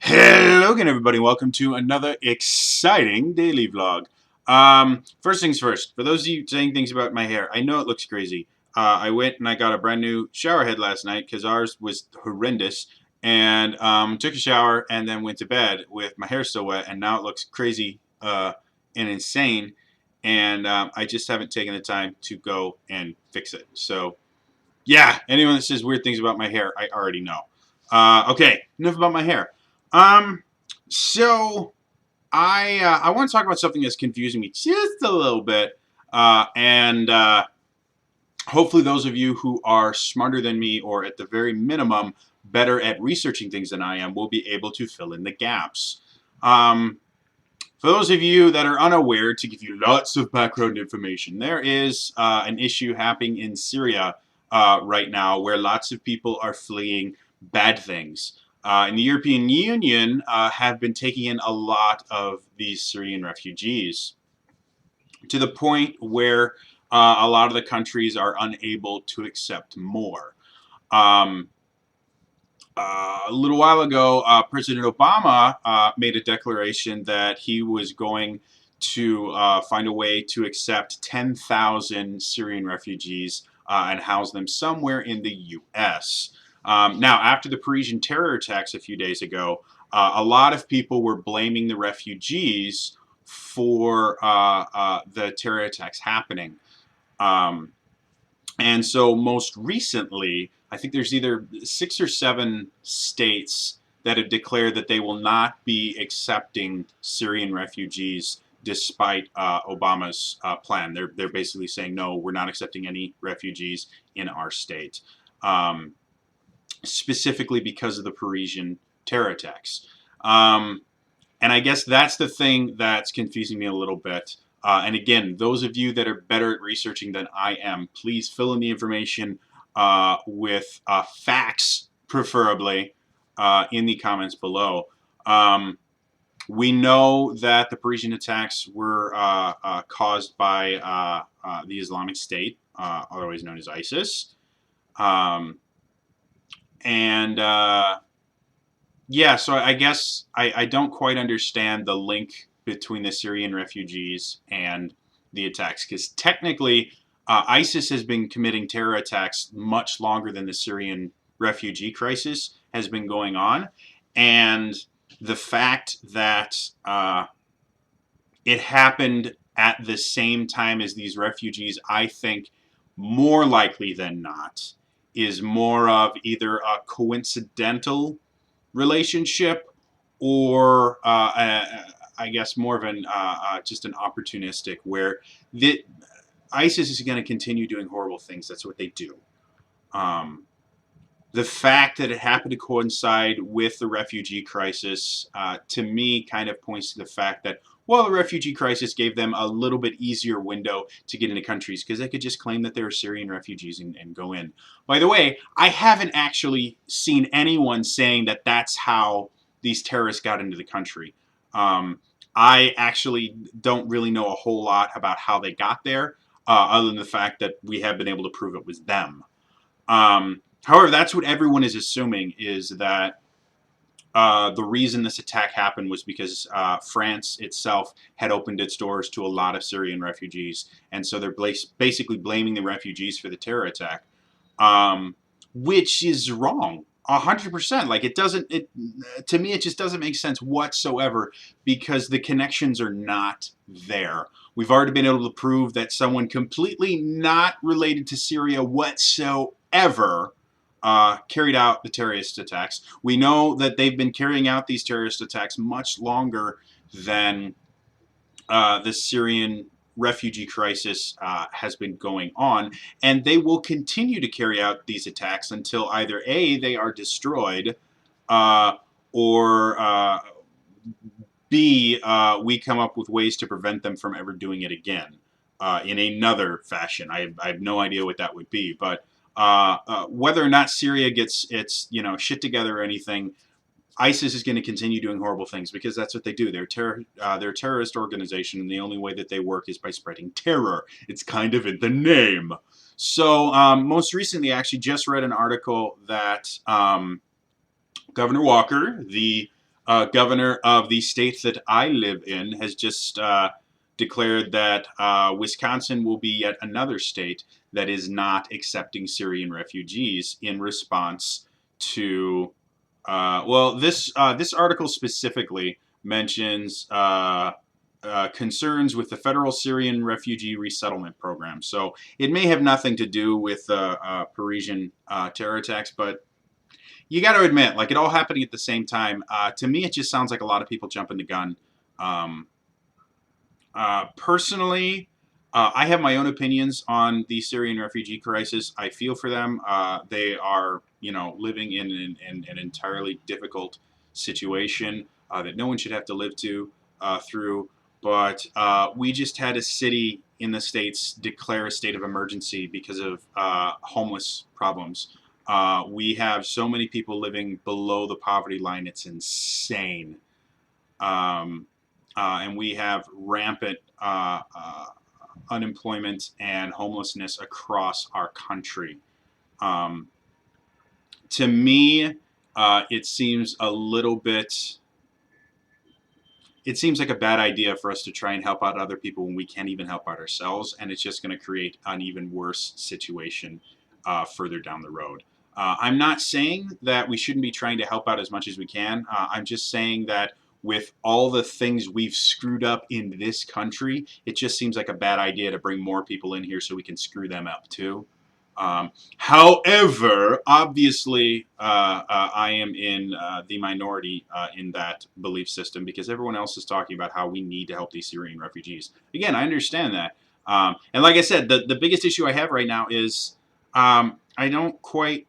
Hello again, everybody. Welcome to another exciting daily vlog. First things first, for those of you saying things about my hair, I know it looks crazy. I went and I got a brand new shower head last night because ours was horrendous, and took a shower and then went to bed with my hair still wet, and now it looks crazy and insane, and I just haven't taken the time to go and fix it. So, yeah, anyone that says weird things about my hair, I already know. Okay, enough about my hair. Um, so I want to talk about something that's confusing me just a little bit, and hopefully those of you who are smarter than me, or at the very minimum better at researching things than I am, will be able to fill in the gaps. Um, for those of you that are unaware, to give you lots of background information, there is an issue happening in Syria right now where lots of people are fleeing bad things. And the European Union have been taking in a lot of these Syrian refugees to the point where a lot of the countries are unable to accept more. Um, a little while ago, President Obama made a declaration that he was going to find a way to accept 10,000 Syrian refugees and house them somewhere in the U.S. Now, after the Parisian terror attacks a few days ago, a lot of people were blaming the refugees for the terror attacks happening. Um, and so, most recently, I think there's either 6 or 7 states that have declared that they will not be accepting Syrian refugees despite Obama's plan. They're basically saying, no, we're not accepting any refugees in our state, um, specifically because of the Parisian terror attacks. Um, and I guess that's the thing that's confusing me a little bit. And again, those of you that are better at researching than I am, please fill in the information with facts, preferably, in the comments below. Um, we know that the Parisian attacks were caused by the Islamic State, otherwise known as ISIS. Um, and Yeah, so I guess I don't quite understand the link between the Syrian refugees and the attacks, because technically ISIS has been committing terror attacks much longer than the Syrian refugee crisis has been going on. And the fact that it happened at the same time as these refugees, I think more likely than not, is more of either a coincidental relationship, or I guess more of an just an opportunistic, where the ISIS is going to continue doing horrible things. That's what they do. Um, the fact that it happened to coincide with the refugee crisis, to me, kind of points to the fact that, well, the refugee crisis gave them a little bit easier window to get into countries because they could just claim that they were Syrian refugees and go in. By the way, I haven't actually seen anyone saying that that's how these terrorists got into the country. Um, I actually don't really know a whole lot about how they got there, other than the fact that we have been able to prove it was them. However, that's what everyone is assuming, is that the reason this attack happened was because France itself had opened its doors to a lot of Syrian refugees, and so they're basically blaming the refugees for the terror attack, which is wrong. 100%. Like, it doesn't. It to me, it just doesn't make sense whatsoever, because the connections are not there. We've already been able to prove that someone completely not related to Syria whatsoever carried out the terrorist attacks. We know that they've been carrying out these terrorist attacks much longer than the Syrian refugee crisis has been going on, and they will continue to carry out these attacks until either A, they are destroyed, uh, or B, we come up with ways to prevent them from ever doing it again in another fashion. I have no idea what that would be, but whether or not Syria gets its shit together or anything, ISIS is going to continue doing horrible things because that's what they do. They're a terrorist organization, and the only way that they work is by spreading terror. It's kind of in the name. So most recently, I actually just read an article that Governor Walker, the governor of the state that I live in has just declared that Wisconsin will be yet another state that is not accepting Syrian refugees in response to. This article specifically mentions concerns with the federal Syrian refugee resettlement program. So it may have nothing to do with Parisian terror attacks, but you got to admit, like it all happening at the same time. To me, it just sounds like a lot of people jumping the gun. Um, Personally, I have my own opinions on the Syrian refugee crisis. I feel for them. They are, living in an entirely difficult situation that no one should have to live through. But we just had a city in the states declare a state of emergency because of homeless problems. We have so many people living below the poverty line; it's insane. Um, and we have rampant unemployment and homelessness across our country. Um, to me, it seems a little bit. It seems like a bad idea for us to try and help out other people when we can't even help out ourselves, and it's just going to create an even worse situation further down the road. I'm not saying that we shouldn't be trying to help out as much as we can. I'm just saying that with all the things we've screwed up in this country, it just seems like a bad idea to bring more people in here so we can screw them up too. However, obviously, I am in the minority in that belief system because everyone else is talking about how we need to help these Syrian refugees. Again, I understand that. And like I said, the biggest issue I have right now is I don't quite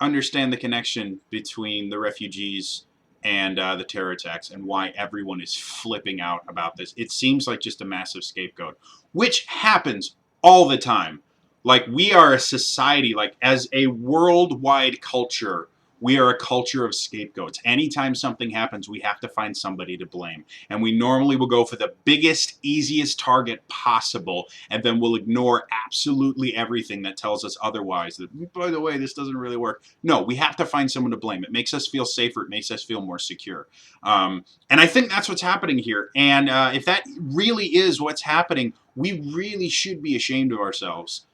understand the connection between the refugees and the terror attacks and why everyone is flipping out about this. It seems like just a massive scapegoat, which happens all the time. Like, we are a society, like, as a worldwide culture, we are a culture of scapegoats. Anytime something happens, we have to find somebody to blame. And we normally will go for the biggest, easiest target possible, and then we'll ignore absolutely everything that tells us otherwise. That, by the way, this doesn't really work. No, we have to find someone to blame. It makes us feel safer. It makes us feel more secure. And I think that's what's happening here. And if that really is what's happening, we really should be ashamed of ourselves.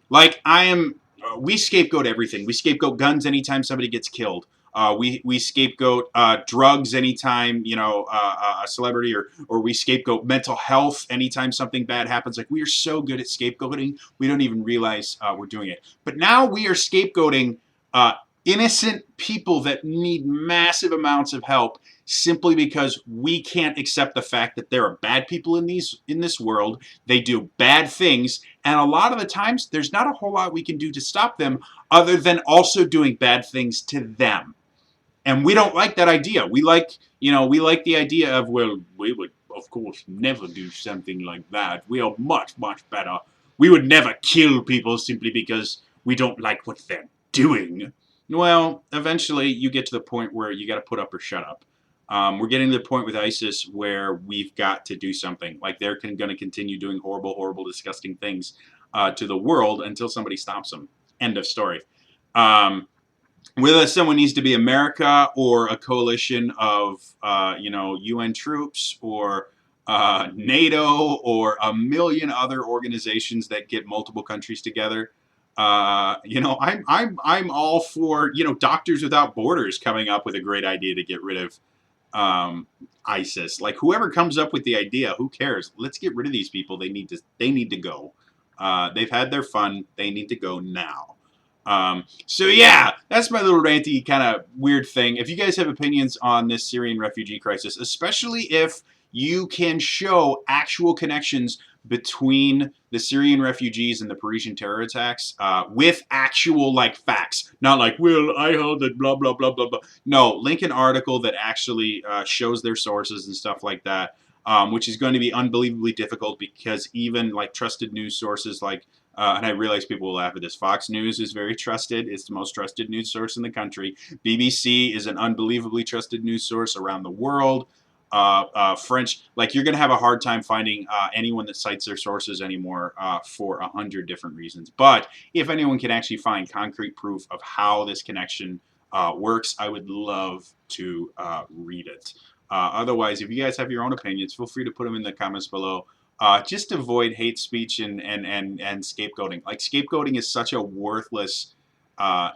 Like I am, we scapegoat everything. We scapegoat guns anytime somebody gets killed. We scapegoat drugs anytime a celebrity, or we scapegoat mental health anytime something bad happens. Like, we are so good at scapegoating, we don't even realize we're doing it. But now we are scapegoating uh, innocent people that need massive amounts of help simply because we can't accept the fact that there are bad people in this world. They do bad things, and a lot of the times there's not a whole lot we can do to stop them other than also doing bad things to them. And we don't like that idea. We like the idea of, well, we would of course never do something like that. We are much, much better. We would never kill people simply because we don't like what they're doing. Well, eventually you get to the point where you got to put up or shut up. We're getting to the point with ISIS where we've got to do something. Like, they're going to continue doing horrible, horrible, disgusting things to the world until somebody stops them. End of story. Whether someone needs to be America or a coalition of, UN troops or NATO or a million other organizations that get multiple countries together, I'm all for, Doctors Without Borders coming up with a great idea to get rid of ISIS. Like, whoever comes up with the idea, who cares? Let's get rid of these people. They need to go. They've had their fun. They need to go now. So yeah, that's my little ranty kind of weird thing. If you guys have opinions on this Syrian refugee crisis, especially if you can show actual connections between the Syrian refugees and the Parisian terror attacks, with actual, like, facts, not like, well, I heard that blah blah blah blah blah. No, link an article that actually shows their sources and stuff like that. Which is going to be unbelievably difficult because even, like, trusted news sources like and I realize people will laugh at this. Fox News is very trusted. It's the most trusted news source in the country. BBC is an unbelievably trusted news source around the world. French, like, you're going to have a hard time finding anyone that cites their sources anymore for 100 different reasons. But if anyone can actually find concrete proof of how this connection works, I would love to read it. Otherwise, if you guys have your own opinions, feel free to put them in the comments below. Just avoid hate speech and scapegoating. Like, scapegoating is such a worthless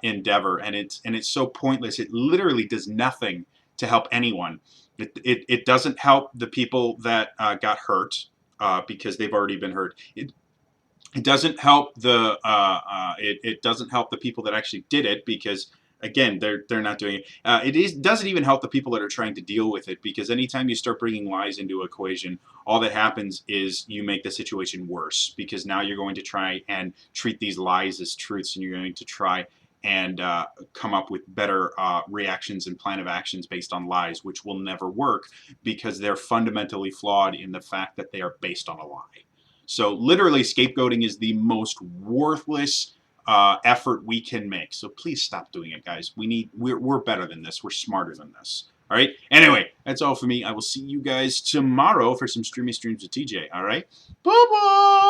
endeavor, and it's so pointless. It literally does nothing to help anyone. It doesn't help the people that got hurt because they've already been hurt. It doesn't help it doesn't help the people that actually did it, because again, they're not doing it. Doesn't even help the people that are trying to deal with it, because anytime you start bringing lies into equation, all that happens is you make the situation worse, because now you're going to try and treat these lies as truths, and you're going to try and come up with better reactions and plan of actions based on lies, which will never work, because they're fundamentally flawed in the fact that they are based on a lie. So literally, scapegoating is the most worthless effort we can make. So please stop doing it, guys. We're better than this. We're smarter than this. All right. Anyway, that's all for me. I will see you guys tomorrow for some streamy streams with TJ. All right. Bye bye.